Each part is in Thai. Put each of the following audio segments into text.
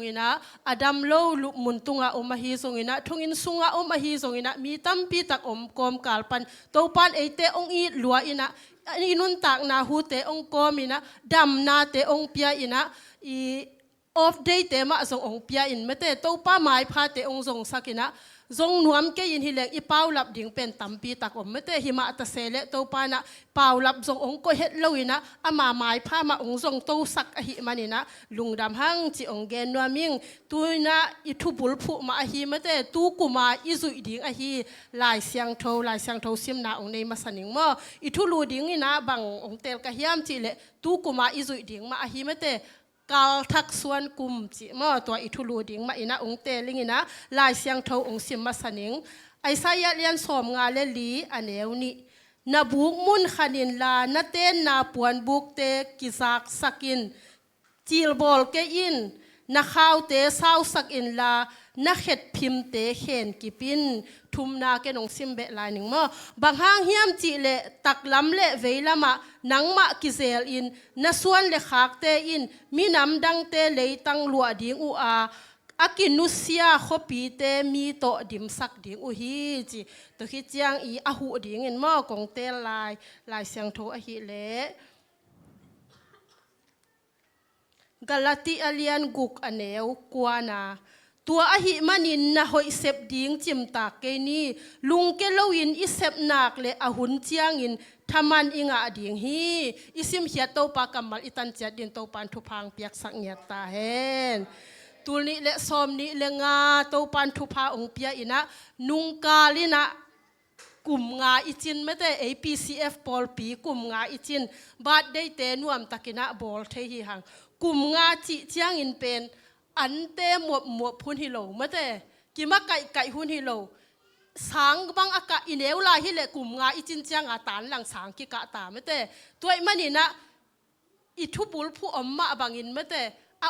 zongina adam lo lu muntunga omahi zongina thungin sunga omahi zongina mi tampi tak kom kalpan topan eite ong I lua ina inun tak na hute ong komina dam na te ong pia ina I off day te ma zong ong pia in mete topa mai pha te ong zong sakina zong nuam ke in hileng I paulap ding pen tampi takom mete hima ata sele to pana paulap zong ong ko het loina ama mai pha ma ong zong to sak a hi manina lungdam hang chi ong gen nuaming tuina I thubul phu ma hi mete tu kuma I zui ding a hi lai siang tho sim na ong nei masaning mo I thulu ding ina bang ong tel ka hiam chi le tu kuma I zui ding ma hi mete kal thak suan kum chi mo to I thulu ding ma ina ong teling ina lai siang tho ong sim masaning ai saya lian som nga le li aneu ni na buk mun khanin la na ten na puan buk te kisak sakin chil bol ke in na khaw te saw sak in la na het phim te hen kipin thum na ke nong simbe lining mo bang hang hiam chi le taklam le veilama nangma kizel in na suan le khak te in minam dang te le tang lua ding u a akinusia khopi te mi to dim sak ding u hi chi to hi chiang I ahu ding in mo kong tel lai siang tho a hi le galati alian guk aneu kuana tua ahi manin na hoi sep ding chim tak ke ni lung ke loin I sep nak le ahun chiang in thaman inga ding hi isim hia to pa kamal itan chat din to pan thu phang piak sak nya ta hen tulni le som ni le nga to pan thu pha ong pia ina nung kalina kum nga ichin mete APCF pol pi kum nga ichin bat dei te nuam takina bol the hi hang kum nga chi chiang in pen ante mo phun hi lo mate kima kai hun hi lo sang bang aka ineu la hi le kum nga ichin chiang a tan lang sang ki ka ta mate toy manina I thupul phu omma bangin mate a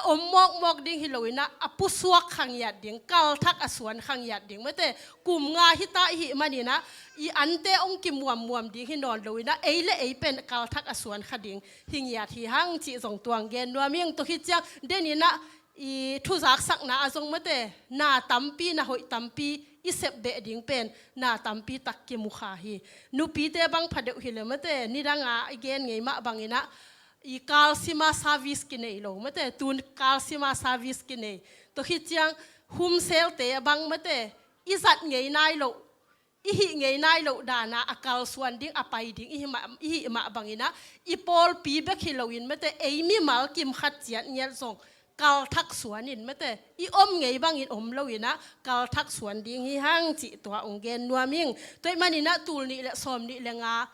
mok ding hi loina a pusuak khang yat ding kal thak aswan khang yat ding mate kum nga hi ta hi manina I ante ong ki muam ding hi non loina eile ei pen kal thak aswan khading hing yat hi hang chi zong tuang gen nuaming to hi chiang denina I thu zak sak na azong mate na tampi na hoi tampi I sep be ding pen na tampi tak ki mukha hi nu pi te bang phadeu hi le mate ni ranga again ngei ma bangina I kalsima service ki nei lo mate tun kalsima service ki nei to hi chiang hum sel te bang mate izat ngei nai lo I hi ngei nai lo dana akal suan ding apai ding I ma bangina I pol pi be ki lo in mate eimi mal kim khat chian ngel song kal thak suan in mate I ngei bang in lo ina kal thak suan ding hi hang chi to ong gen nuaming toy manina tul ni le som ni le nga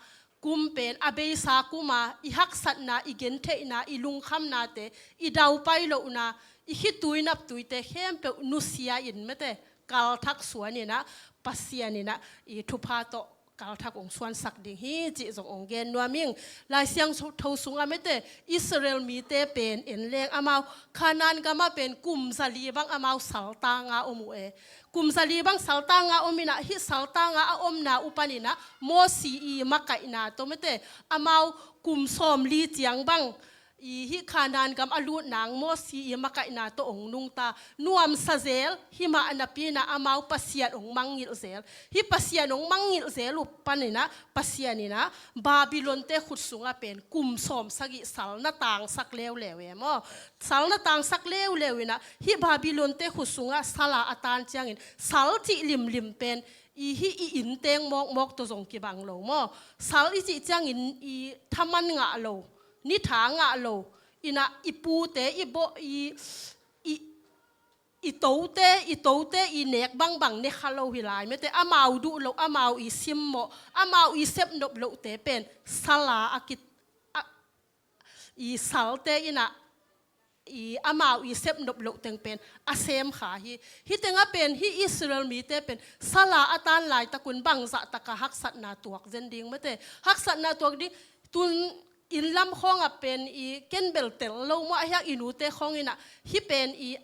kumpen abei sa kuma I hak sat na I gen the na I lung kham na te I dau pai lo na I hi tuinap tuite hem pe nusia in mate kal thak suan ina pasian ina I thupa to kal thak ong suan sak ding hi chi zong ong gen nuaming lai siang tho sunga mete Israel mi te pen en leng amau khanan gama pen kum zali bang amau salta nga omu e kum zali bang salta nga omina hi salta nga omna upanina mo si I makai na to mete amau kum som li chiang bang I hi khanan gam alu nang mo si I makai na to ong nung ta nuam sazel hima anapina amau pasian ong mangil zel hi pasian ong mangil zel upanina pasianina Babylon te khutsunga pen kum som sagi sal na tang sak lew lewe mo sal na tang sak lew lewina hi Babylon te khutsunga sala atan chiangin sal ti lim pen I hi I inteng mok to zong ki bang lo mo sal I chi chiangin I thaman nga lo ni tha nga lo ina ipu te ibo I tote I nek bang ne khalo hilai mete amau du lo amau I sim mo amau I sep nop lo te pen sala akit I salte ina I amau I sep nop lo teng pen asem kha hi tenga pen hi Israel mi te pen sala atan lai takun bang za taka haksat na tuak zending mete haksat na tuak ding tun in lam khong a pen I kenbel tel lo mo ahyak inute khong ina hi pen I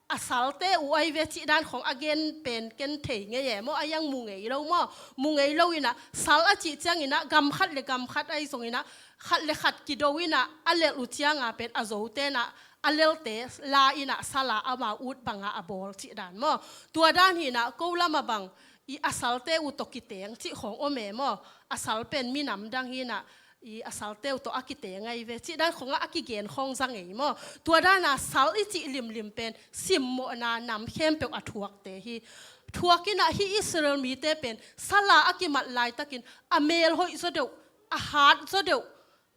asalte uai ve chi dan khong again pen ken thei nge ye mo ayang mungei lo ina sal a chi chang ina gam khat ai song ina khat le khat ki do ina ale u chianga pen azo te na alel te la ina sala ama ut banga abol chi dan mo tua dan hi na ko lama bang i asal te u to kiteng chi khong ome mo asal pen minam dang hi na i asal te u to akite ngai ve chi dan khonga akigen khong sang ei mo tua dan na sal i chi lim lim pen sim mo na nam khem pe athuak te hi thuakina hi Israel mi te pen sala akimat lai takin amel hoi zo deu a hat zo deu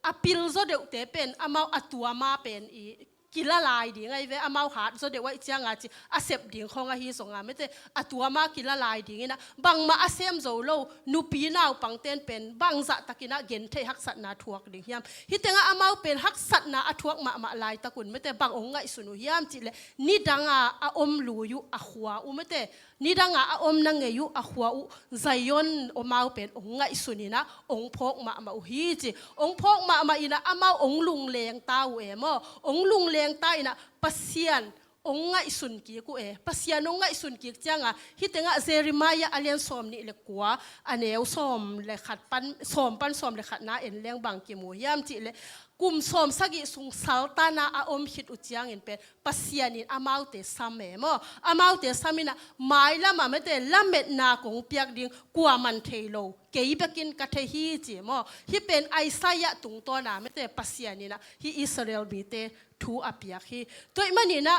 apil zo deu te pen amau atua ma pen i kila lai di ngai ve amau hat zo deu ai changa chi asep ding khonga hi songa mete atua ma kila lai ding ina bang ma asem zo lo nu pi nau pangten pen bang za takina gen the hak sat na thuak ding hiam hi tenga amau pen hak sat na athuak ma lai takun mete bang ong ngai sunu hiam chi le ni danga a om lu yu a khwa u mete ni danga a om na nge yu a khwa u zayon o mau pen ong ngai sunina ong phok ma hi chi ong phok ma ina amau ong lung leng tau e mo ong lung leng ta ina pasian ong ngai sun ki ku e pasian ong ngai sun ki changa hi tenga Jeremiah alian som ni le kwa aneu som le khat pan som le khat na en leng bang ki mu yam chi le kum som sagi sung saltana a om hit u chiang in pen pasian in amau te same mo amau te samina mai lama mete lamet na kong piak ding kwa man theilo kei bekin ka the hi chi mo hi pen Isaiah tung to na mete pasian ina hi Israel bi te thu apiak hi toy manina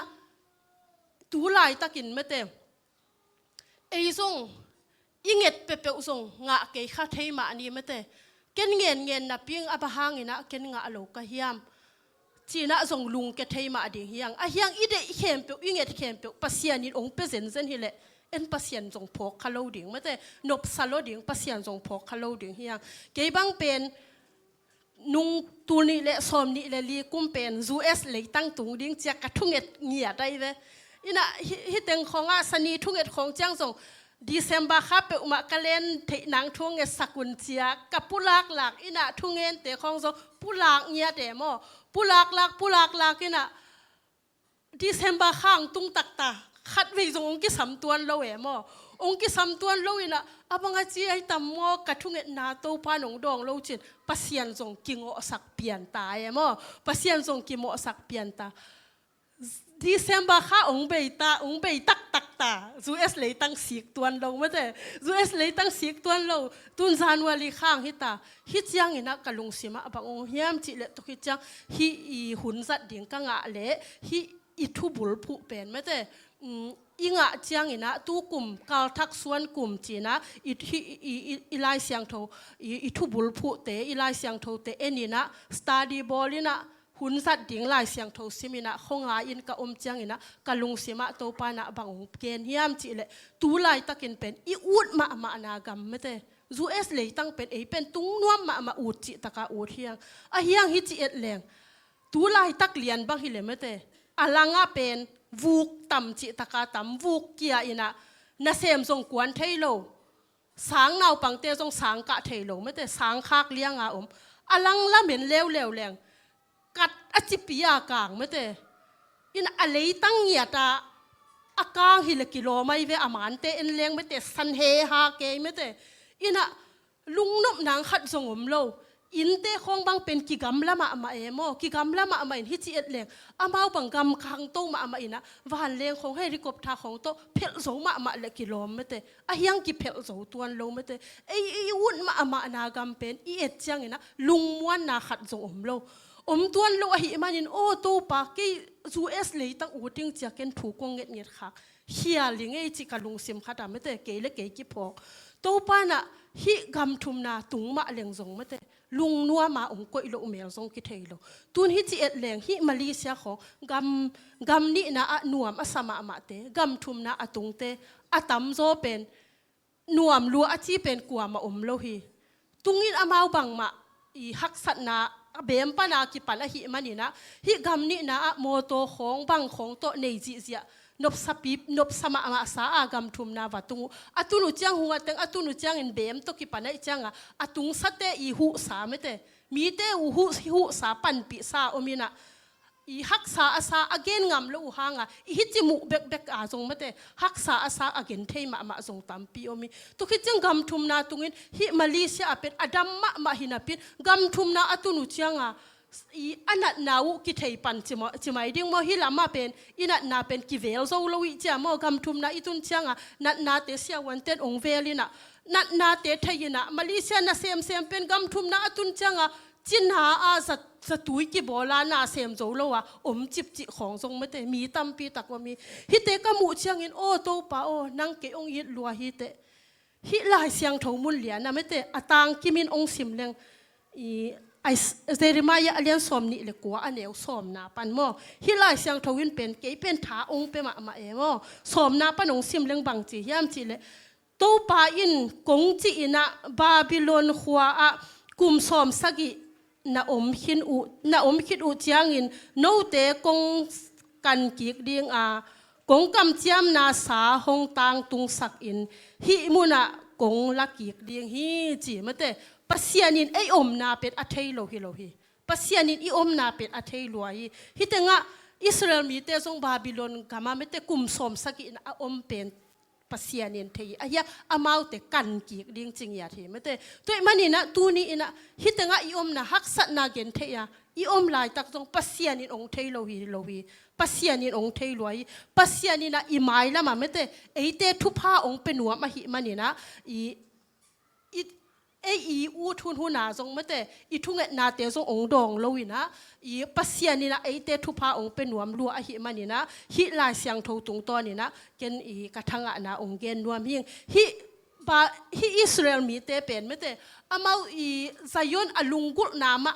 tu lai takin mete ei zong inget pepe zong nga ke kha thei ma ni mete ken ngen na ping abahang ina ken nga alo ka hiam china zong lung ke thei ma ding hiang a hiang ide khem pe inget khem pe pasian in ong present zen hi le en pasian zong phok khalo ding mate nop salo ding pasian zong phok khalo ding hiang ke bang pen nung tuni le som ni le li kum pen US le tang tung ding chia ka thunget ngia dai ve ina hi teng khonga sani thunget khong chang zong December kha pe uma kalen the nang thung e sakun chia kapulak lak ina thungen te khong zo pulak nya te mo pulak lak ina December khang tung tak ta khat ve zong ki sam tuan lo e mo ong ki sam tuan lo ina abanga chi ai tam mo ka thunget na to pa nong dong lo chin pasian zong kingo sak pian ta e mo pasian zong ki mo sak pian ta December kha ong bei tak ta US le tang sik tuan lo mate US le tang sik tuan lo tun January khang hita hi chiang ina kalung sima abang ong hiam chi le to hi chang hi I hun zat ding ka nga le hi I thu bul phu pen mate inga chiang ina tu kum kal thak suan kum china I lai siang tho I thu bul phu te I lai siang tho te enina study bolina hun sat ding lai siang tho simina khonga in ka chiang ina kalung sima to pa na bang ken hiam chi le tu lai takin pen I ut ma na gam mete US le tang pen e pen tung nuam ma ut chi taka ut hiang a hiang hi chi et leng tu lai tak lian bang hi le mete alanga pen vuk tam chi taka tam vuk kia ina na sem song kwan thailo sang nau pangte song sang ka thailo mete sang khak liang a alang la men lew leng kat achipia kang mete in alei tang nya ta akang hil kilo mai ve amante en leng mete san he ha ke mete ina lungnop nang khat zongom lo inte khong bang pen ki gam lama ma emo ki gam lama ma in hi chi et leng amau bang gam khang to ma ina van leng khong helicopter khong to phel zo ma le kilometer a hiang ki phel zo tuan lo mete ei un ma na gam pen I et chang ina lungmuan na khat zo lo tuan lo hi manin o to pa ke US le tang uting chia ken thu kong nget kha hia ling ei chi kalung sim khata mete ke le ke ki phok to pa na hi gam thum na tung ma leng zong mate lung nuwa ma ong koi lo mel zong ki thailo tun hi chi et leng hi Malaysia kho gam ni na a nuam asama ma te gam thum na atung te atam zo pen nuam lu a chi pen kwa ma lo hi tungin amau bang ma I hak sat na bem pa na ki pan a hi manina hi gam ni na a moto khong bang khong to nei ji zia nop sapip nop sama ama sa agam thum na watung atunu chang hunga teng atunu chang in bem to ki panai changa atung sate I hu sa mete mi te hu sa pan pi sa omina I hak sa asa again ngam lo hanga I hitimu bek a zong mete hak sa asa again thei ma zong tampi omi to ki chang gam thum na tungin hi Malaysia apet adam ma hinapin gam thum na atunu changa อันนั้นนาวุกิเทปันจิมาดิ้งโมฮิลามาเป็นอินัดนาเป็นกิเวลโซโลวิจามอกำทุมนาอิตุนช่างอ่ะนัดนาเตเสียวันเต็นองเวลินะนัดนาเตไทยนะมาเลเซียนาเซมเป็นกำทุมนาตุนช่างอ่ะจินหาอาสตุยกิโบลานาเซมโซโลวะจิบจิของทรงไม่เตมีตั้มปีตักว่ามีฮิเตกมูช่างอินโอโตปาโอนังเกองยิดลัวฮิเตฮิลายเสียงทงมุลเลียนะไม่เตอตางกิมินองสิมเลงไอเซริมายาเลียนสอมนี่เลยกัวอันเอวสอมนาปันโมฮิลายเสียงทวินเป็นเกยเป็นท้าองเปมาเอโมสอมนาปันองซิมเลงบังจียามจีเลยตู้ปาอินกงจีนะบาบิโลนขัวอะกุมสอมสกินาคิดอุจางอินโนเตกงกันกิกดิงกงกำเจียมนาสาหงตางตุงสักอินฮิมุนะกงลักกิกดิงฮิจีมาเตปัสยานินไอนาเป็นอัฐิโลหิปัสยานินไอนาเป็นอัฐิโลหิฮิตงะอิสราเอลมีเตซงบาบิโลนกามาไม่เตกุมสมสกินเป็นปัสยานินเทียอายะอามาวเตกันกิกดิ้งจริงยาทีไม่เตตัวมันนี่นะตูนี่นะฮิตงะไอนะฮักษนาเกนเทียลายตักตรงปัสยานินองเทโลหิปัสยานินองเทโลหิปัสยานินะอิไมล์ละมาไม่เตไอเตทุพาองเป็นหัวมาหิมันนี่นะอูทุนหูนาทรงไม่แต่ทุ่งนาเตทรงองดองลวินะปัสยานี่นะเตทุพาองเป็นหนวมรัวหิมันนี่นะฮิลายเสียงทงตุงตอนนี่นะเกณฑ์กระทั่งนาองเกณฑ์รวมหิงฮิอิสราเอลมีเตเป็นไม่แต่อามาไซยอนอลุงกุนามา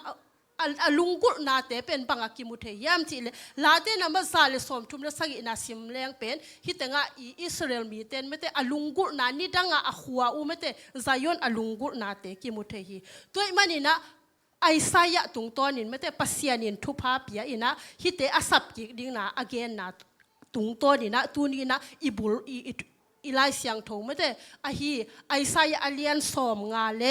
ลุงกุนาเตเป็นบังอากิมุเทียมจีเลลาเตนามาซาเลสอมทุมเลสักินาซิมเลงเป็นฮิตงะอิสราเอลมีเตนไม่แต่ลุงกุนานี่ดังอาขัวไม่แต่ไซยอนลุงกุนาเตกิมุเทีตัวมันนี่นะไอซายะตุงตอนนี้ไม่แต่ปัสยานินทุพาปียอินะฮิเตอสับกิดิงนะอเกนนะตุงตอนนี้นะตูนี้นะอิไลเสียงทงไม่แต่ไอซายะอเลียนสอมงาเล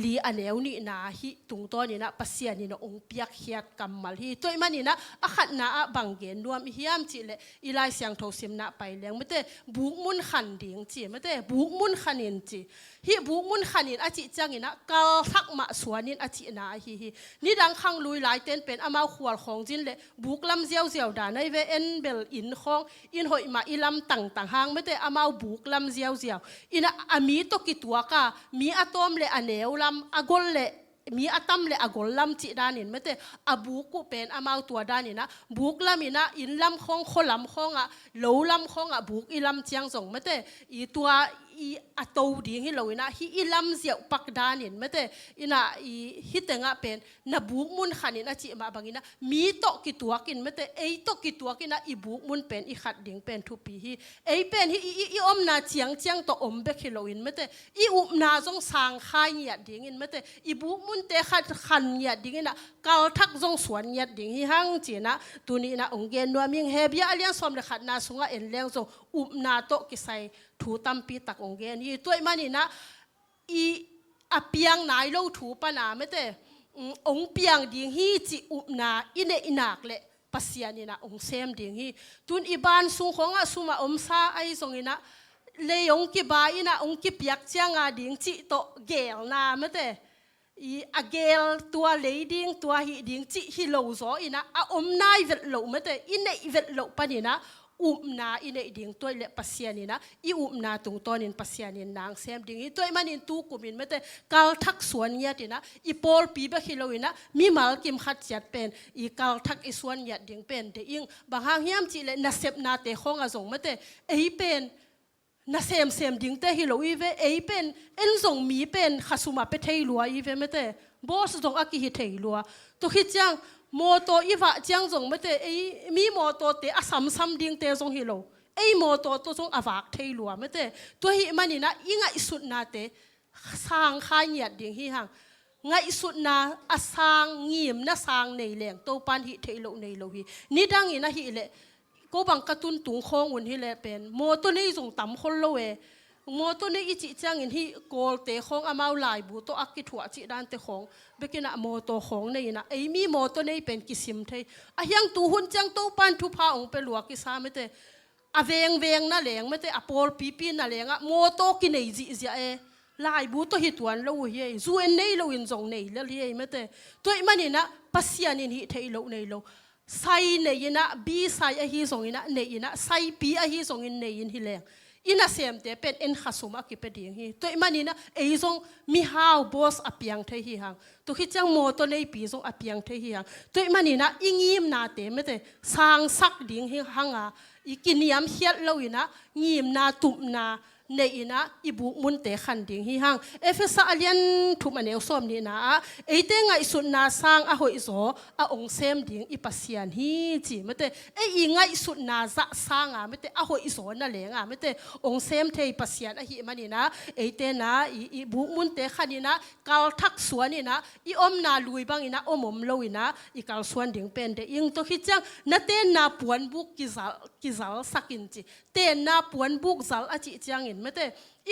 ลีอันเอวนี่นะฮิตุงตัวนี่นะปัสยานี่นะองเปียกเฮียดกำมัลฮิตัวมันนี่นะขัดนะบังเกนรวมฮิยามจีเลอีไลเสียงโทสิมนะไปเลี้ยงไม่ได้บุกมุนขันดิ่งจีไม่ได้บุกมุนขันินจีฮิบุกมุนขันินอาจิจังนี่นะกัลทักมาสวนนินอาจินะฮินี่ดังขังลุยหลายเต้นเป็นอามาขวดของจินเลบุกลำเจียวดาในเวเอ็นเบลอินของอินหอยมาอีลำต่างหางไม่ได้อามาบุกลำเจียวอินะอามีตกิตัวกามีอะตอมเลอันเนวลำอากลเลมีอะตัมเลอากลลำจิดานินไม่แต่อบุกุเป็นอามาวตัวดานินะบุกลำมินะอินลำของคนลำของโหลลำของบุกอีลำเจียงส่งไม่แต่อีตัวอัตโตดิ่งฮิโลนะฮิอิลำเสียวปักดานินไม่แต่อินะฮิตงะเป็นนับบุกมุนขันินอาจิมาบางินะมีโตกิตัวกินไม่แต่โตกิตัวกินนะอีบุกมุนเป็นอีขัดดิ่งเป็นทุปีฮิเป็นฮิอมนาเจียงโตอมเบคิโลอินไม่แต่อุมนาจงสางขายเนี่ยดิ่งอินไม่แต่อีบุกมุนเตขันเนี่ยดิ่งอินะกาลทักจงสวนเนี่ยดิ่งฮิฮังจีนะตัวนี้นะองเกนนัวมิงเฮเบียเลียนสมเลขัดนาสุงะเอ็นเลี้ยงจงอุมนาโตกิไซถูตัมปีตักองเกนี่ตัวมันนี่นะอเปียงนายโลถูปนาไม่แต่องเปียงดิ่งฮีจิอุนาอินอินักเละปัสยานี่นะองเซมดิ่งฮีตุนอีบานสุงของสุมาอมซาไอทรงอินะเลยองกิบายนะองกิเปียกเจียงดิ่งจิโตเกลนาไม่แต่เกลตัวเลยดิ่งตัวฮีดิ่งจิฮิโลโซอินะอมนายเวทโลไม่แต่อินเวทโลปนี่นะนาอินเอดิ่งตัวเล็ปัสยานี่นะนาตุงตัวนินปัสยานินนางเซมดิ่งตัวมันนินตูกุมินไม่แต่กาลทักสวนยัดนะปอลปีเบคิโลวินะมีมาลกิมขัดจัดเป็นกาลทักสวนยัดดิ่งเป็นเดียงบางห้ามจีเลนัเซบนาเตของอาจงไม่แต่เป็นนัเซมดิ่งเตฮิโลอีเวเป็นจงมีเป็นขัสุมาเปเทลัวอีเวไม่แต่บอสจงอากิฮิเทลัวตัวคิดจังโมโตอีวะจังจงไม่แต่มีโมโตเตอซ้ำดิ่งเตจงฮิโลโมโตตัวจงอวากเทลัวไม่แต่ตัวฮิมันนี่นะยิ่งสุดนาเตสร้างขายเนี่ยดิ่งฮิหังไงสุดนาสร้างงีมนะสร้างในแหล่งโตปันฮิเทโลในโลฮินี่ดังอินะฮิเลก็บังกระตุนตุงคงอุ่นฮิเลเป็นโมตัวนี้จงต่ำคนโลเวโมตัวนี้อิจิจังอินที่โกลเตของอามาลายบูโตอักกิถัวจิดานเตของเบกินะโมตัวของนี่นะมีโมตัวนี้เป็นกิสิมเทยังตูหุ่นจังโตปันทุพาองเปลัวกิสาไม่เตเวงน่ะเหลงไม่เตอโปลปีน่ะเหลงโมโตกินไอจิเจ ลายบูตัวหิตวันเราเฮียจูเอ็นเนยเราอินจงเนยแล้วเฮียไม่แต่ตัวมันนี่นะปัสยานินหิเทยเราเนยเราไซเนยนะบีไซอะฮีส่งอินะเนยนะไซบีอะฮีส่งอินเนยหิเลงอินะเสียมเตเป็นเอ็นขัสุมากิเปดีฮีตัวมันนี่นะจงมีฮาวบอสอเปียงเทฮีฮังตัวคิดจังโมตัวเนยปีจงอเปียงเทฮีฮังตัวมันนี่นะอิงิมนาเตไม่แต่สร้างสักดิ่งฮีฮังอีกินยามเฮียเราอินะงิมนาตุมนาในอินะอิบุมุนเตขันดิ่งฮีฮังสาเลียนทุมันเอลซอมนี่นะเตงไงสุดนาสร้างหอยโซองเซมดิ่งอิปัสยานฮีจีไม่แต่ไงสุดนาจะสร้างไม่แต่หอยโซนั่นแหละไม่แต่องเซมเทปัสยานฮีมันนี่นะเตนะอิบุมุนเตขันนี่นะกาลทักสวนนี่นะอมนาลุยบางนี่นะอมลอยนะกาลสวนดิ่งเป็นเดอิงตัวคิดจังนั่นเตนาปวนบุกกิซาลสักินจีเตนาปวนบุกซัลอจิจังอินไม่แต่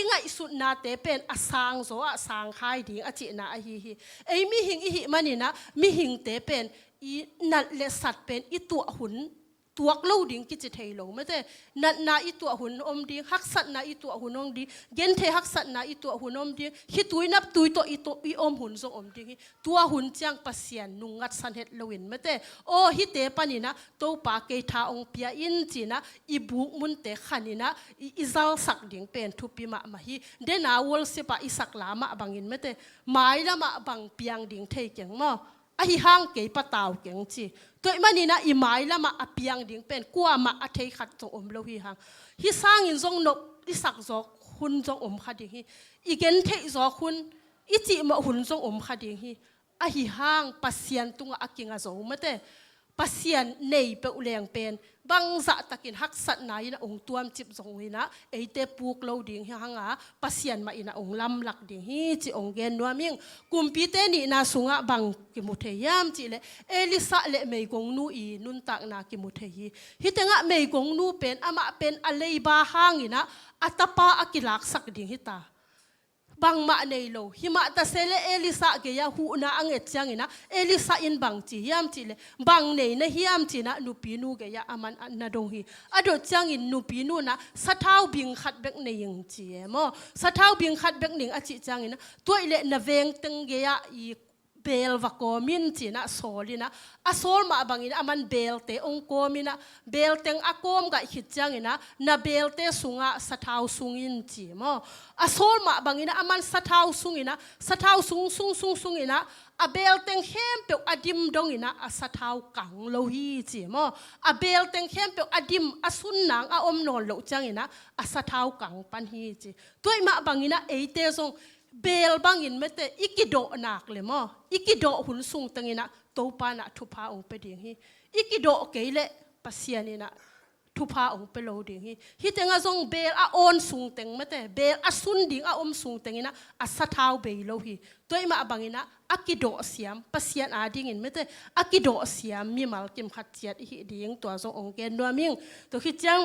ไงสุดนาเตเป็นอสางโซอสางไข่ดิ่งอจินาฮีมีหิงมันนี่นะมีหิงเตเป็นนัดเลสัตเป็นตัวหุ่นตัวเล่าดิ่งกิจเทยลงไม่แต่นัดนาตัวหุ่นดิ่งฮักสัตนาตัวหุ่นดิ่งเกณฑ์เทฮักสัตนาตัวหุ่นดิ่งฮิตุยนับตุยตัวหุ่นทรงดิ่งตัวหุ่นจังปัสยานนุงัดสันเหตุลวินไม่แต่ฮิเตปานี่นะตัวปากเกทาองเปียอินจีนะบุกมุนเตขันนี่นะซัลสักดิ่งเป็นทุปีมาฮีเดนาวลเสปะสักลามาบังอินไม่แต่หมายละมาบังเปียงดิ่งเทยเก่งมั้งห้างเกยปะตาวเก่งจีตัวมันนี่นะหมายละมาอเปียงดิ่งเป็นกัวมาเทยขัดจงโลหิฮังฮิสร้างอินจงนบสักจอกคุณจงขัดดิ่งฮีเกนเทยจอกคุณจิมาหุ่นจงขัดดิ่งฮีห้างปัสยันตุงกิงอาจงไม่แต่ปัสยันเนยเปอุเลงเป็นบางจะตะกินฮักสัตนายนะองตัวมจิบจงวินะเตปูกโลดิ่งฮังปัสยันมาอินะองลำหลักดิ่งฮีจิองเกนนัวมิงกุมปีเตนี่นาสุงะบางกิมุเทียมจิเลลิซาเลเมยกงนูนุนตักนากิมุเทียฮิตงะเมยกงนูเป็นอามาเป็นอะไรบาฮังอินะอัตปาอกิลักสักดิ่งฮิตาบางมาในโลหิมะตาเซเลลิซาเกียหูนาอังเอจังนะลิซาอินบางจียามจีเลบางในนะฮิยามจีนะนูปีนูเกียอามันนาดงฮีอดจังอินนูปีนูนะสะเท้าบิงขัดเบกในยังจีมอสะเท้าบิงขัดเบกหนิงอจิจังอินะตัวอิเลนเวงตึงเกียเบลวกอมินจีนะโซลินะโซลมาบางอินะมันเบลเตองโกมินะเบลเตงอากอมกับหิจังอินะนาเบลเตสุงะสะเท้าสุงินจีมอโซลมาบางอินะมันสะเท้าสุงินะสะเท้าสุงอินะเบลเตงเข้มเปียวอดิมดงอินะสะเท้ากังโลฮีจีมอเบลเตงเข้มเปียวอดิมสุนนางอมนอนโลจังอินะสะเท้ากังปันฮีจีตัวมาบางอินะเตซงเบลบางอินไม่แต่กิโดนักเลยมั้งกิโดหุ่นสูงตั้งอินะโตปานะทุพาองไปดิ่งฮีกิโดเกยเลปัสยานี่นะทุพาองไปโลดิ่งฮีแต่งาซงเบลออนสูงตั้งไม่แต่เบลสุนดิ่งอมสูงตั้งอินะสะเท้าเบลโลฮีตัวมาบางอินะกิโดเสียมปัสยาดิ่งอินไม่แต่กิโดเสียมมีมาลกิมขัดเจียดฮีดิ่งตัวซงองเกนนัวมิงตัวคิดจัง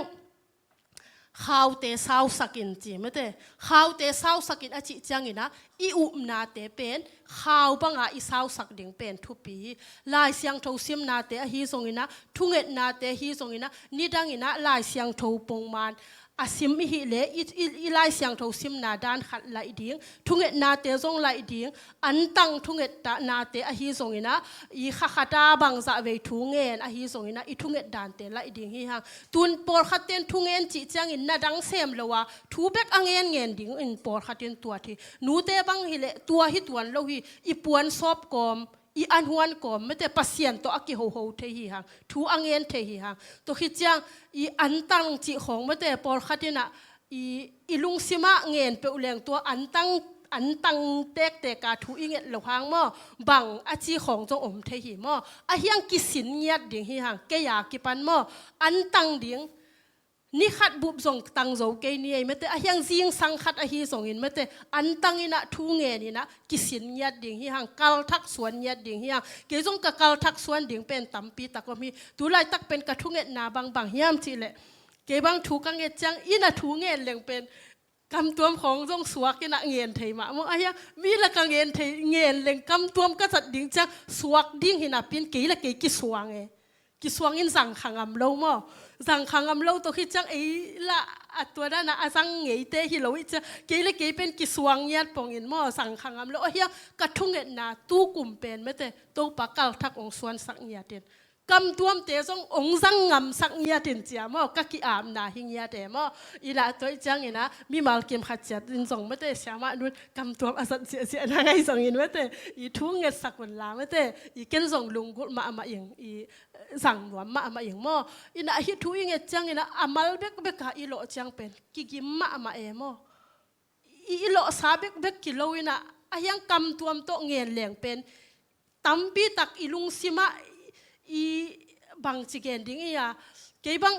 ข้าวเตะสาวสักินจีไม่แต่ข้าวเตะสาวสักินอาจิจังอินะอุมนาเตเป็นข้าวบังสาวสักดิ่งเป็นทุปีลายเสียงโทซิมนาเตฮีทรงอินะทุ่งเอ็ดนาเตฮีทรงอินะนิดังอินะลายเสียงโทปงมันซิมฮิเลลายเสียงโทซิมนาดานขัดไหลดิ่งทุ่งเอ็ดนาเตทรงไหลดิ่งอันตั้งทุ่งเอ็ดนาเตฮีทรงอินะข้าขตาบังจะเวทุ่งเอ็นฮีทรงอินะทุ่งเอ็ดดานเตไหลดิ่งฮีฮังตุนปอร์ขัดเต็นทุ่งเอ็นจิจังอินนาดังเซมเลวะทูเบกอังเอ็นเงินดิ่งอินปอร์ขัดเต็นตัวที่นูเตบังฮิเลตัวฮิตวันโลหิปวนซอบกอมอันหวนกอมไม่แต่ปัสยันตัวกิโฮเทหิฮังทูอังเอ็นเทหิฮังตัวคิดจังอันตั้งจิของไม่แต่ปอร์ขัดนะลุงซิมาเงินเปอุเลงตัวอันตั้งเตกาทูอิเงเหลวหางมอบังอาจีของจงอมเทหิมอเฮียงกิสินเงียดดิ่งหิฮังเกยากิปันมออันตั้งดิ่งนี่ขัดบุบส่งตังโจเกนี่ไม่แต่ยังซิงสังขัดฮีส่งอินไม่แต่อันตั้งอินะทุ่งเงินนี่นะกิสินยัดดิ่งฮีฮังกัลทักสวนยัดดิ่งฮีฮังเกจงกับกัลทักสวนดิ่งเป็นตั้มปีตะก็มีตุไลตักเป็นกระทุ่งเงินนาบางเฮียมทีเลยเกบังถูกังเงินจังอินะทุ่งเงินเหลงเป็นกำตัวของจงสวกอินะเงินเทมะมองอะไรมีละกังเงินเทเงินเหลงกำตัวก็จัดดิ่งจังสวกดิ่งหินะเป็นเกละเกกิสวงกิสวงอินสังขังอำโลมอ สังขังอำโลตัวขี้จังละตัวนั้นนะสังเงยเตฮิโลวิจะเกลเกเป็นกิสวงยัดปองอินมอสังขังอำโลเฮียกระทุ่งเงินนาตู้กลุ่มเป็นไม่แต่ตู้ปากกาทักองส่วนสักยัดเด่นกำตัวมเตะทรงองสังงำสักยัดเด่นเจียมอกักกีอามนาหิงยัดเด่นมออีละตัวจังอินะมีมาลเกมขัดจัดดินทรงไม่แต่เสียมาดุนกำตัวอสัตเสียนางไงทรงอินไม่แต่อีทุ่งเงินสักวันลาไม่แต่อีเกณฑ์ทรงลุงกุมาอย่างอีสั่งหวมมาอย่างมออินะฮิตุยเงจังอินะอามัลเบกกะอีโลจังเป็นกิกิมมาเอมออีโลซาเบกกิโลอินะอายังกำตัวมโตเงียนเหลียงเป็นตั้มปีตักอีลุงซิมาอีบังจิเกนดิ้งอีอะเกี่ยบัง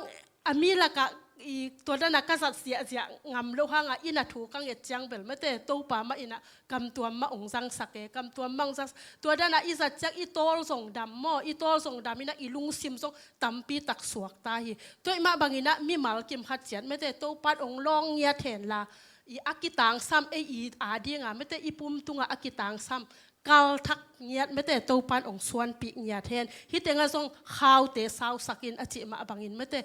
อามีละกะอีตัวนั้นก็สัตเสียงำโลหะงอินะถูกกังเงจังเป็นไม่แต่ตัวป่ามาอินะกำตัวมาองสังสักกำตัวมังสักตัวนั้นอีสัตจักอีโตส่งดำมออีโตส่งดำอินะอีลุงซิมส่งตั้มปีตักสวกตาฮีตัวมาบางอินะมีมาลกิมขัดเจียนไม่แต่ตัวปัดองลองเงียเถนละอีอากิตังซ้ำอีอาดีงะไม่แต่อีปุ่มตุงอากิตังซ้ำกาลทักเงียไม่แต่ตัวปันองส่วนปีเงียเทนฮิตเองก็ส่งข้าวเตะสาวสักินอจิมาบังอินไม่แต่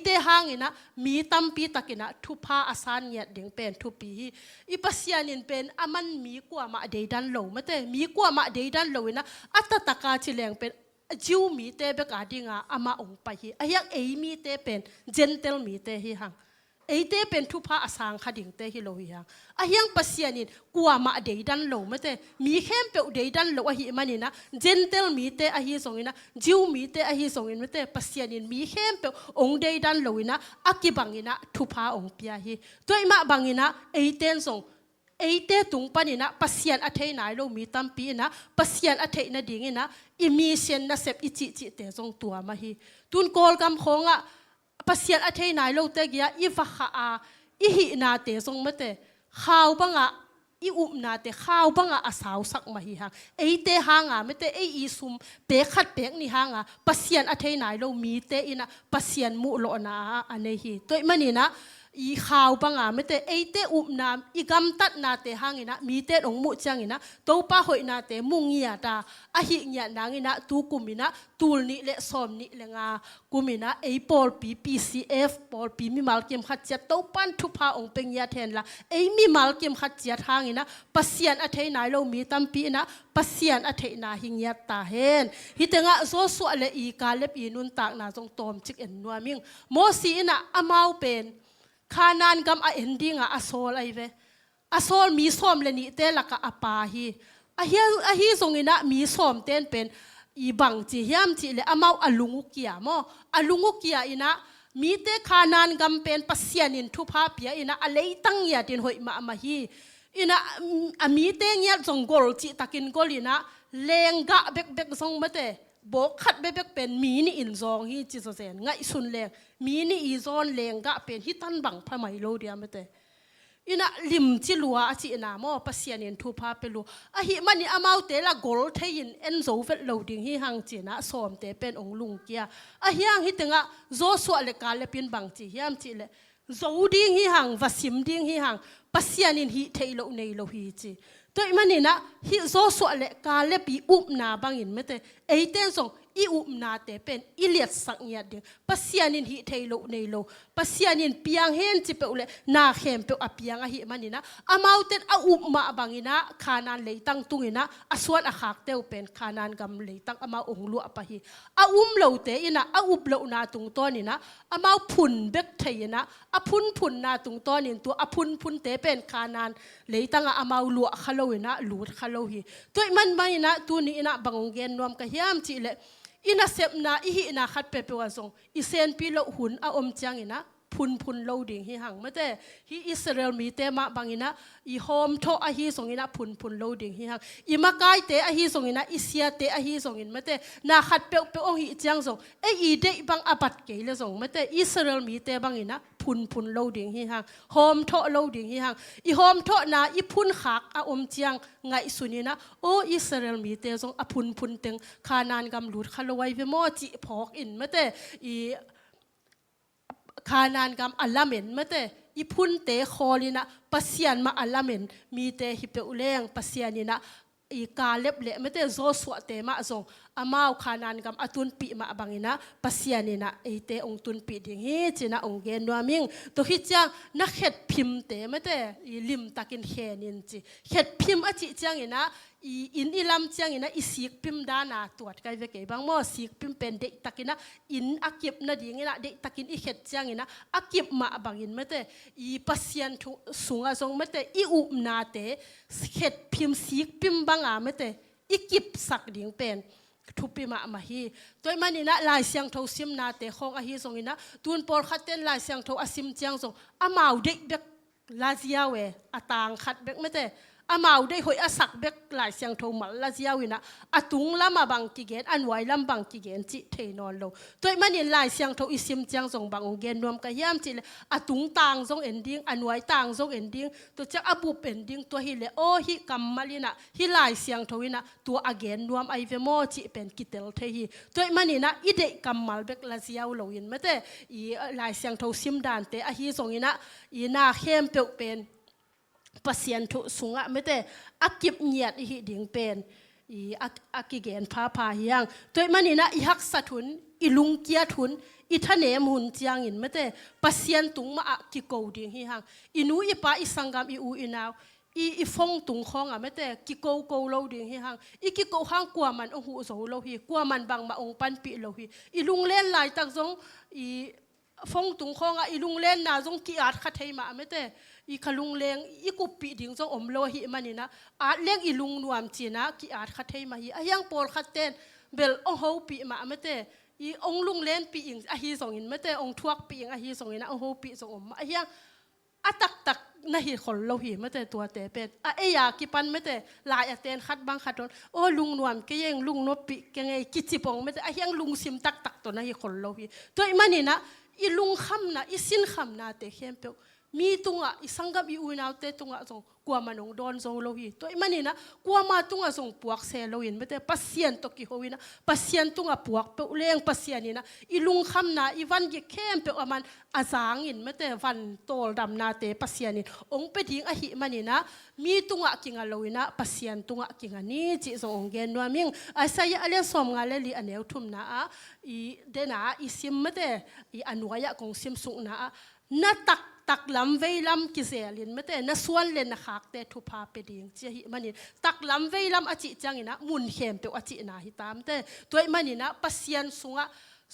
เตะห่างอินะมีตั้มปีตักินะทุพาอาสานเงียดิ่งเป็นทุปีอีปัสยานินเป็นอามันมีกว่ามาเดดันโลไม่แต่มีกว่ามาเดดันโลนะอัตตะกาจิเลงเป็นจิวมีเตะเบกาดิงาอามาองไปฮีอายังมีเตะเป็นเจนเทลมีเตะฮีหังเตะเป็นทุพาอาสางขดิ่งเตะฮิโลฮีหังอายังปัสยานินกว่ามาเดดันโลไม่แต่มีเข้มเปอเดดันโลอาฮิมันนี่นะเจนเทลมีเตะอาฮิส่งอินะจิวมีเตะอาฮิส่งอินไม่แต่ปัสยานินมีเข้มเปอองเดดันโลอินะอากิบังอินะทุพาองเปียฮีตัวมาบังอินะเตนส่งเตตุงปนินะปัสยันอัฐยนายโลมีตัมปีนะปัสยันอัฐยนาดิ่งนะอิมีเซนนะเซปอิจิเตจงตัวมาฮีตุนโกลกำคงอ่ะปัสยันอัฐยนายโลเตกียอีฟักอาอีหินาเตจงมาเตข้าวบังอ่ะอีอุมนาเตข้าวบังอ่ะอาสาวสักมาฮีฮังเตหางอ่ะไม่เตอีซุมเปขัดเปกนี่หางอ่ะปัสยันอัฐยนายโลมีเตอินะปัสยันมุโลนาอันนี้ฮีตัวมันนี่นะอีข้าวบังอ่ะไม่แต่เตอุบน้ำอีกำตัดนาเตหางอินะมีเตองมุจังอินะตัวป้าหอยนาเตมุงเงียตาอาหิเงียนางอินะตูกุมินะตูลนี่เลสอมนี่เลงากุมินะปอลปี PCF ปอลปีมีมาลเกมขัดเจียตัวปั้นทุพาองเป็งยาเทนละมีมาลเกมขัดเจียทางอินะปัสยันอัฐยนายโลมีตัมปีนะปัสยันอัฐยนาหิงยาตาเฮนฮิตงะโซสวเลอีกาเล็บอีนุนตากนาจงตอมจิกเอ็นนัวมิงโมซีนะอามาวเป็นขานานกำเอ็นดิ้งอาโซลไอเวอาโซลมีส้มเลนิเตลักอาปาฮีอาฮีทรงอินะมีส้มเต้นเป็นอีบังจีเฮียมจีเลอามาอลุงุกิยามออลุงุกิยาอินะมีเตขานานกำเป็นปัสยานินทุพาปียอินะอะไรตั้งยาดินหอยมาฮีอินะมีเตเงียทรงกอลจีตักินกอลินะเลงกะเบกทรงมาเตบอกขัดเบกเป็นมีนี่อินซองฮีจิโซเซนไงสุนเลงมีนี่อีซอนเลงกะเป็นฮิตันบังพระไมโลเดียมเตอินะลิมจิลัวอาจินามอปัสยานินทุพาเปลูอะฮิมันนี่อามาวเตละกอลเทยินเอ็นโซเฟตโลดิงฮีฮังจีนะสอมเตเป็นองลุงเกียอะฮิยังฮิตงะโซสวเลกาเลปินบังจีฮิมจีเลโซดิงฮีฮังวาซิมดิงฮีฮังปัสยานินฮิเทโลเนโลฮีจีตัวมันนี่นะฮิโซสวเลกาเลปีอุบนาบังอินเมเตเตนส่งอีอุมนาเตเป็นอิเลียดสังเงียดปัสยานินฮิเทโลเนโลปัสยานินเปียงเฮนจิเปอุเลนาเข้มเปอเปียงอะฮิมันนี่นะอามาวเตนอุมมาบังอินะขานานเลยตั้งตุงอินะอสวดอะขากเตวเป็นขานานกำเลยตั้งอามาองลัวปะฮิอุมโลเตอินะอุบโลนาตุงต้นนี่นะอามาวพุนเบกเทยนะพุนนาตุงต้นนี่ตัวพุนเตเป็นขานานเลยตั้งอามาวลัวขโลอินะลูดขโลฮิตัวมันไม่นะตัวนี้นะบังเกนรวมกับเฮียมจิเลอินาเซปนาอิหินาขัดเปเปวาซงอิเซนปีโลหุนอาอมจังอินะพุนโลดิ่งฮิหังไม่แต่ฮิอิสราเอลมีเตมาบังอินะอิโฮมโตอาฮิส่งอินะพุนโลดิ่งฮิหังอิมากายเตอาฮิส่งอินะอิเซียเตอาฮิส่งอินไม่แต่นาขัดเปองฮิจังส่งอีเดบังอาบัดเกลส่งไม่แต่อิสราเอลมีเตบังอินะพุนโลดิ่งฮิหังโฮมโตโลดิ่งฮิหังอิโฮมโตนาอิพุนขักอาอมจังไงสุนีนะโออิสราเอลมีเตส่งอพุนเต็งขานานกำลุดขลวยเวโมจิพอกอินไม่แต่อีขานานกำอัลลาเมนไม่แต่อีพุนเตคอลินะปัสยันมาอัลลาเมนมีเตฮิเปอุเลงปัสยันนี่นะอีกาเล็บเละไม่แต่โซสวเตมาส่ง amau khanan gam atun pi ma bangina pasianina eite ong tun pi ding hi china ong gen nuaming to hi chang na khet phim te mate i lim takin khenin chi khet phim achi changina in ilam changina isik pim dana tuat kai ve ke bang mo sik pim pen de takina in akip na dingina de takin i khet changina akip ma bangin mate i pasian thu sunga song mate i up na te khet phim sik pim banga mate ikip sak ding pen thupi ma hi toy manina lai siang tho sim na te khong a hi songina tun por khaten lai siang tho asim chiang song amau de bek lazia we atang khat bek mate amau de hoi asak bek lai siang tho mal lazia wina atung lama bang ki gen anwai lam bang ki gen chi theinon lo toy manin lai siang tho isim chiang song bang gen nom ka hiam chi le atung tang song ending anwai tang song ending to chak abu ending to hi le o hi kammalina hi lai siang tho wina to again nom ai ve mo chi pen kitel the hi toy manina ide kammal bek lazia lo in mate i lai siang tho sim dan te a hi song ina i na khem pe pen pasien thu sunga mete akip niat hi ding pen i akigen pha hiang toy manina i hak sathun i lung kia thun i thane mun chiang in mete pasien tung ma ki ko ding hi hang inu i pa i sangam i u inaw i phong tung khong mete ki ko lo ding hi hang i ki ko hang kwa man hu zo lo hi kwa man bang ma ong pan pi lo hi i lung len lai tak zong i phong tung khong i lung len na zong ki at kha thei ma mete i khalung leng i ku pi ding zo om lo hi manina at leng i lung nuam china ki at kha thei ma hi ayang por khaten bel ong ho pi ma mate i ong lung len pi ing a hi song in mate ong thuak pi ing a hi song in ong ho pi song om ayang atak tak na hi khol lo hi mate tua te pet a eya ki pan mate la ya ten khat bang khaton o lung nuam ke yeng lung no pi ke ngai ki chi pong mate ayang lung sim tak tak to na hi khol lo hi to i manina i lung kham na i sin kham na te khem pe mi tunga isangam i uinaw te tunga song kwa manong don zo lo hi to imanina kwa ma tunga song puak se lo in mete pasien to ki hoina pasien tunga puak pe uleng pasianina ilung kham na iwan ge khem pe aman azang in mete van tol dam na te pasianin ong pe ding a hi manina mi tunga kinga loina pasien tunga kinga ni chi zo ong gen no ming asaya ale som nga le li aneu thum na a i dena i sim mete i anwaya kong sim sung na na tak lam vei lam ki zelin mete na suan len na khak te thu pha pe ding chi hi manin tak lam vei lam achi changina mun hem pe achi na hi tam te toy manina pasian sunga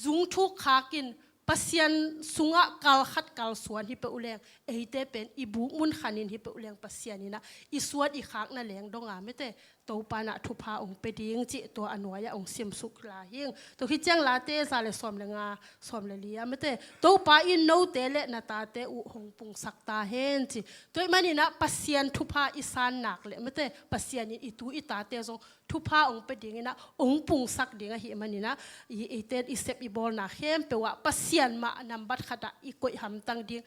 zung thu khakin pasian sunga kal khat kal suan hi pe uleng eite pen ibu mun khanin hi pe uleng pasianina i suan i khak na leng donga mete to pana thu pha ong pe ding chi to anwaya ong sim suk la hing to hi chang la te sa le som le nga som le lia mete to pa in no te le na ta te u hong pung sak ta hen chi to manina pasian thu pha i san nak le mete pasian i tu i ta te zo thu pha ong pe ding ina ong pung sak ding a hi manina i eten i sep i bol na hem pe wa pasian ma nambat khata i koi ham tang ding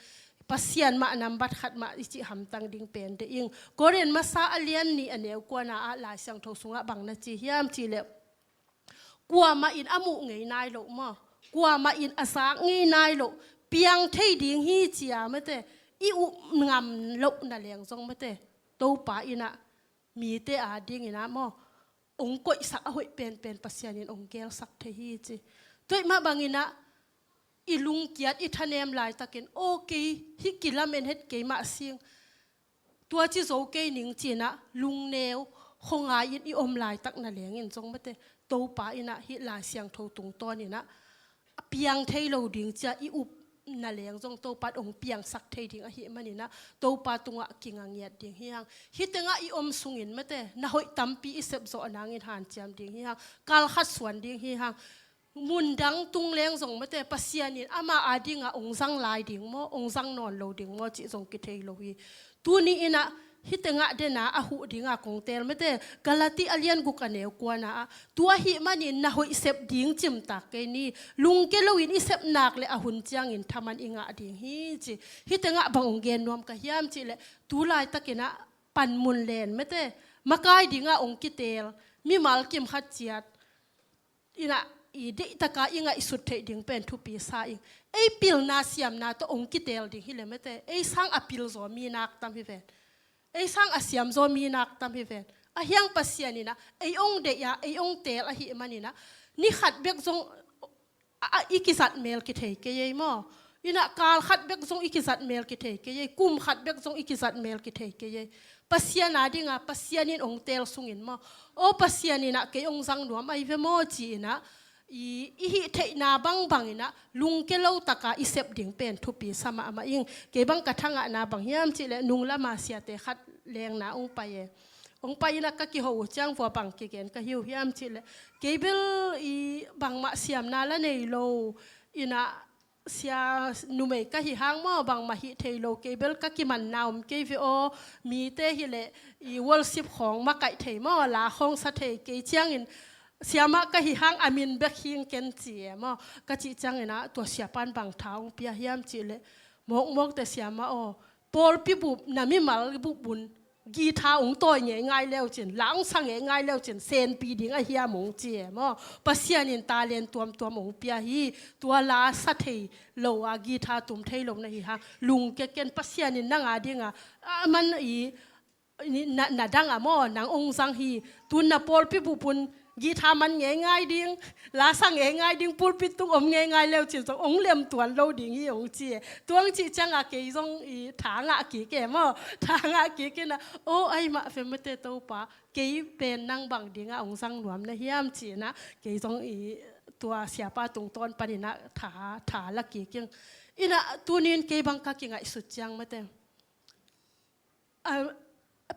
pasian ma nambat khat ma ichi ham tang ding pen de ing korean masa alian ni aneu kwa na a la sang tho sunga bang na chi hiam chi le kwa ma in amu ngei nai lo ma kwa ma in asa ngei nai lo piang thei ding hi chia mate i u ngam lo na leng jong mate to pa ina mi te a ding ina mo ong koi sak a hoi pen pasian in ong gel sak the hi chi toi ma bangina ilung kiat ithanem lai takin okay hi kilamen het ke ma sing tua chi zo ke ning china lung neu khonga in i om lai tak na leng in jong mate to pa ina hi la siang tho tung ton ina piang thailo ding cha i up na leng jong to pat ong piang sak thei ding a hi manina to pa tunga kingang yat ding hiang hi tenga i om sungin mate na hoi tampi i sep zo anang in han cham ding hiang kal khat suan ding hi hang mundang tung leng zong mate pasianin ama adinga ongzang lai ding mo ongzang non lo ding mo chi zong ki thei lo hi tuni ina hitenga dena a hu dinga kong tel mate galati alian gu kaneu kwana tua hi manin na hoi sep ding chim tak ke ni lung ke lo in isep nak le a hun chiang in thaman inga ding hi chi hitenga bang gen nom ka hiam chi le tu lai takena pan mun len mate makai dinga ong ki tel mi mal kim khat chiat ina i de taka inga isut thei ding pen thu pi sa ing ei pil na siam na to ong ki tel ding hi le mate ei sang apil zo mi nak tam hi ven ei sang asiam zo mi nak tam hi ven ahyang pasianina ayong deya ayong tel ahi manina ni khat bek zong ikisat mel ki thei ke yei mo ina kal khat bek zong ikisat mel ki thei ke yei kum khat bek zong ikisat mel ki thei ke yei pasiana dinga pasianin ong tel sungin mo o pasianina ke ong sang nuam ai ve mo chi na hi thei na bang ina lung ke lo taka isep ding pen thupi sama ama ing ke bang kathanga na bang hiam chi le nung lama sia te khat leng na ong pa ye ong pa ina ka ki ho chang vo bang ki gen ka hiu hiam chi le ke bel bang ma siam na la nei lo ina sia nume ka hi hang mo bang ma hi thei lo ke bel ka ki man naum ke vi o mi te hi le worship khong ma kai thei mo la khong sa thei ke chiang in siama ka hi hang amin bek hing ken chi mo ka chi chang ina to sia pan bang thau pia hiam chi le mok te siama o pol pi bu na mi mal bu bunกีทาองตัวเนี่ยง่ายแล้วจินหลังสังเนี่ยง่ายแล้วจินเซนปีดิ่งไอเฮียมงเจี๋ยมอปัสยานินตาเลียนตัวมงเปียฮีตัวลาสัตย์โลอากีทาตุมเทยลมในฮีฮะลุงเกณฑ์ปัสยานินนั่งอาดิ่งมันนาดังมอนางองสังฮีตุนนาปอลปิบุปุนกีทามันง่ายดิ่งลาสังง่ายดิ่งปูลปิตุงง่ายแล้วจินสองเลี้ยมตัวโลดิ่งฮีองเจี๋ยตัวจีจังเกยซงถางกีเกมอถางกีเกนะโอ้ไอมาเฟมเตโตปะเกยเป็นนั่งบังดิ่งองสังหลวมนะเฮียมจีนะเกยซงตัวเสียป้าตรงต้นปนินะถาละกีเกงอินะตัวนี้เกยบังกะกิงไอสุดจังมาเต็ม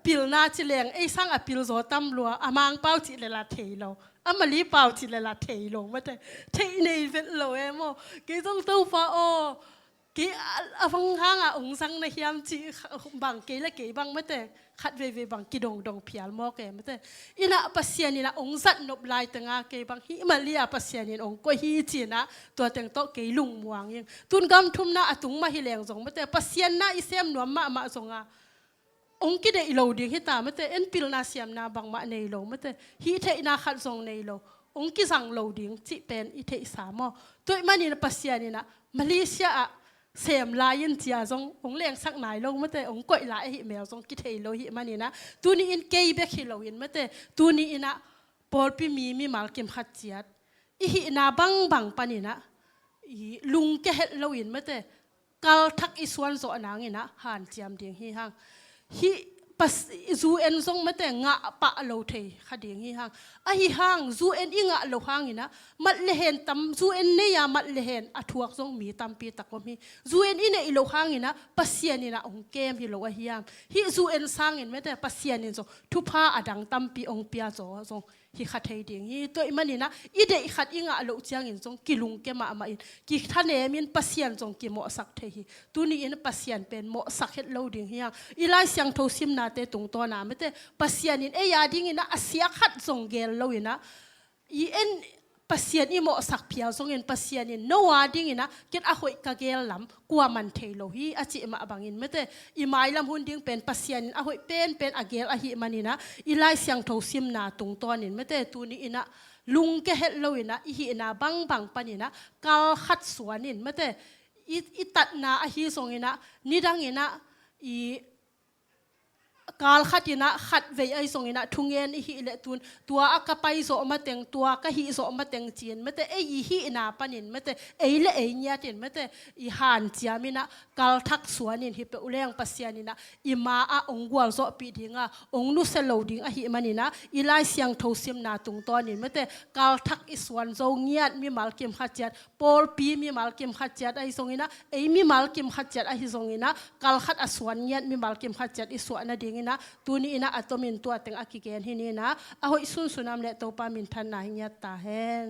ปิลนาจิเลงไอ้สังปิลโซตัมลัวอมังเป้าจิเลลาเทโลอามาลีเป้าจิเลลาเทโลมาแต่เทในเวทโลเอโมกีต้องตู้ฟ้าโอกีฟังข้างองสังในยามจีบางกีและกีบางมาแต่ขัดเวบางกีดงพิอาลมอกเอมาแต่อินะปัสยานินะองสัตนบลายตั้งกีบางฮิมาลีอาปัสยานินองก็ฮิจีนะตัวแต่งโตกีลุงมวงยังตุนกำทุ่มนะตุงมาฮิเลงสงมาแต่ปัสยานะอิเซมหนวมมาสงองค์กิเดอิโลดิ่งฮิตาไม่แต่เอ็นปิลนาเซียมนาบังมาในโลไม่แต่ฮิเทนาขัดทรงในโลองค์กิสังโลดิ่งจิเป็นอิเทสามอตัวมันนี่นะปัสยานี่นะมาเลเซียเสียมลายนเจียทรงองค์เลี้ยงสักไหนโลไม่แต่องค์ก้อยลายฮิเมลทรงกิเทโลฮิมันนี่นะตัวนี้อินเกย์เบกฮิโลอินไม่แต่ตัวนี้อินะปอลปีมีมาลกิมขัดเจียดอิฮินาบังปานี่นะลุงแกเฮโลอินไม่แต่กัลทักอิสวนโซนางอินะหันเจียมดิ่งฮิฮังฮิปัสจูเอ็นทรงมาแต่งะปะโลเทขัดอย่างนี้ฮังอะฮิฮังจูเอ็นอิงะโลฮังอินะมัดเลเห็นตำจูเอ็นเนี่ยมัดเลเห็นอัทวกทรงมีตำปีตะกอมีจูเอ็นอินเนี่ยอิโลฮังอินะปัสยานินะองเกมฮิโลอะฮิยามฮิจูเอ็นสังอินไม่แต่ปัสยานินทรงทุพาอดังตำปีองเปียโซทรงฮิขัดเฮดิ่งฮิตัวมันนี่นะอีเดขัดอิงะโลเจียงอินทรงกิลุงเกมามาอินกิท่านเอมินปัสยานทรงกิโมสักเทฮิตัวนี้อินปัสยานเป็นโมสักเฮโลดิ่งฮิยังอีไลเสียงโทซิมนาเตตรงตัวน้ำไม่แต่ปัสยานินยาดิ่งอินะอาเซียขัดทรงเกลโลอินะอีเอ็นปัสยานอิโมสักเพียวทรงอินปัสยานินโนวาดิ่งอินะเกิดอาหอยกะเกลลำกว่ามันเทโลฮิอาจิมาบังอินไม่แต่อีไม้ลำหุ่นดิ่งเป็นปัสยานินอาหอยเป็นอาเกลอาหิมันอินะอีไลเสียงโทซิมนาตรงตัวนินไม่แต่ตัวนี้อินะลุงแกเฮลโลอินะอีหินาบังปานินะกาลขัดสวนินไม่แต่อีตัดนาอาหิทรงอินะนิดังอินะอีกาลขัดอินะขัดเวไอทรงอินะทุ่งเงินอีหิเลตุนตัวอากาไปโซมาเต็งตัวกะหิโซมาเต็งจีนไม่แต่ไออีหินาปานินไม่แต่ไอเลไอเนียตินไม่แต่อีหันเจียมินะกาลทักสวนินฮิเปอุเลงปัสยานินะอีมาองกวลโซปีดิงองนุเซโลดิงอาหิมันนินะอีไลเสียงโทซิมนาตุงตอนินไม่แต่กาลทักอิสวนโซเงียดมีมาลกิมขัดจัดปอลปีมีมาลกิมขัดจัดไอทรงอินะไอมีมาลกิมขัดจัดไอทรงอินะกาลขัดอสวนเงียดมีมาลกิมขัดจัดอิสวนนาดิงนะตัวนี้นะอัตมินตัวเต็งอากิเกนที่นี่นะอาหอยสุนามเละตัวปามินทันนาหิญญาตาเฮน